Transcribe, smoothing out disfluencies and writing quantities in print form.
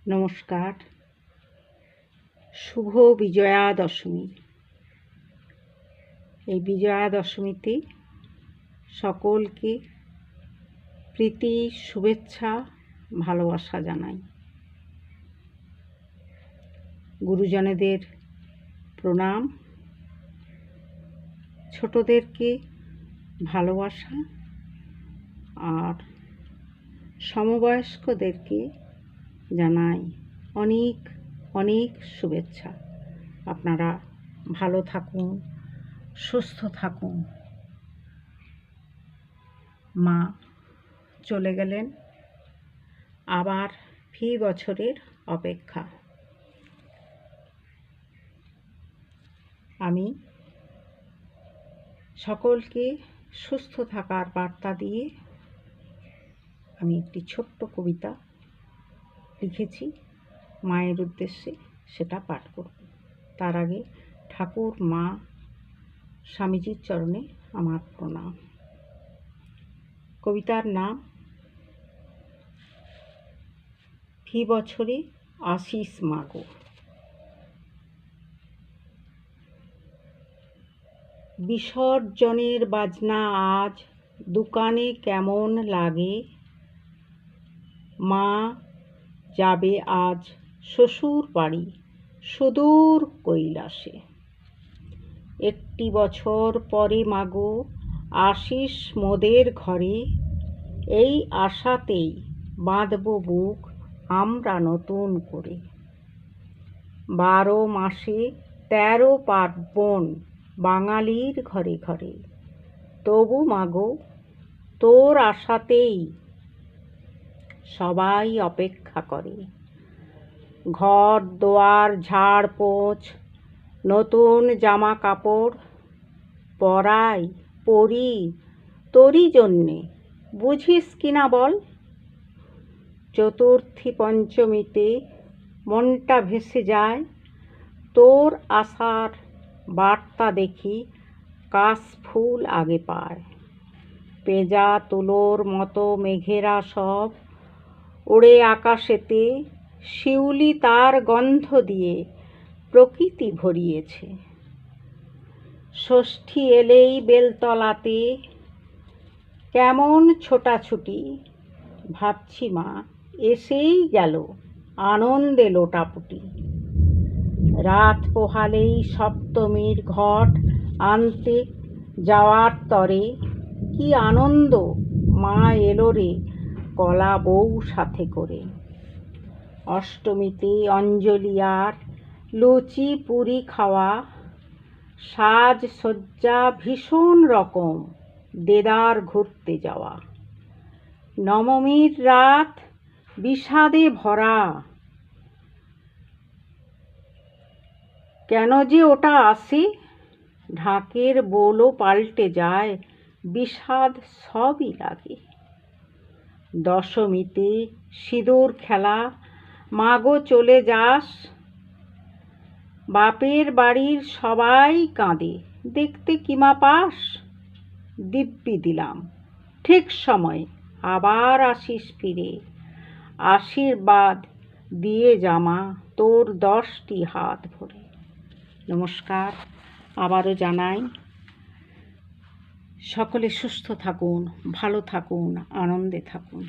নমস্কার। শুভ বিজয়া দশমী। এই বিজয়া দশমীতে সকলকে প্রীতি, শুভেচ্ছা, ভালোবাসা জানাই। গুরুজনেদের প্রণাম, ছোটদেরকে ভালোবাসা আর সমবয়স্কদেরকে জানাই অনেক অনেক শুভেচ্ছা। আপনারা ভালো থাকুন, সুস্থ থাকুন। মা চলে গেলেন, আবার ফি বছরের অপেক্ষা। আমি সকলকে সুস্থ থাকার বার্তা দিয়ে আমি একটি ছোট্ট কবিতা লিখেছি মায়ের উদ্দেশ্যে, সেটা পাঠ করব। তার আগে ঠাকুর, মা, স্বামীজির চরণে আমার প্রণাম। কবিতার নাম ফি বছরে আশিস মাগো। বিসর্জনের বাজনা আজ দোকানে কেমন লাগে, মা যাবে আজ শ্বশুর বাড়ি সুদূর কৈলাসে। একটি বছর পরে মাগো আশিস মোদের ঘরে, এই আশাতেই বাঁধব বুক আমরা নতুন করে। 12 মাসে 13 পার্বণ বাঙালির ঘরে ঘরে, তবু মাগো তোর আশাতেই সবাই অপেক্ষা করে। ঘর দুয়ার ঝাড় পোছ, নতুন জামা কাপড় পরাই পরি তোরই জন্যে, বুঝিস কিনা বল। চতুর্থী পঞ্চমীতে মনটা ভেসে যায়, তোর আশার বার্তা দেখি কাশফুল আগে পায়। পেঁজা তুলোর মতো মেঘেরা সব ওড়ে আকাশেতে, শিউলি তার গন্ধ দিয়ে প্রকৃতি ভরিয়েছে। ষষ্ঠী এলেই বেলতলাতে কেমন ছোটাছুটি, ভাবছি মা এসেই গেল আনন্দে লোটাপুটি। রাত পোহালেই সপ্তমীর ঘট আনতে যাওয়ার তরে, কি আনন্দ মা এলো রে কলা বউ সাথে করে। অষ্টমীতে অঞ্জলি আর লুচি পুরি খাওয়া, সাজসজ্জা ভীষণ রকম দেদার ঘুরতে যাওয়া। নবমীর রাত বিষাদে ভরা, কেন যে ওটা আসে, ঢাকের বোলও পাল্টে যায়, বিষাদ সবই লাগে। দশমীতে সিঁদুর খেলা, মাগো চলে যাস, বাপের বাড়ির সবাই কাঁদে, দেখতে কিমা পাস। দিব্যি দিলাম ঠিক সময়ে আবার আসিস ফিরে, আশীর্বাদ দিয়ে জামা তোর 10টি হাত ভরে। নমস্কার। আবারও জানাই সকলে সুস্থ থাকুন, ভালো থাকুন, আনন্দে থাকুন।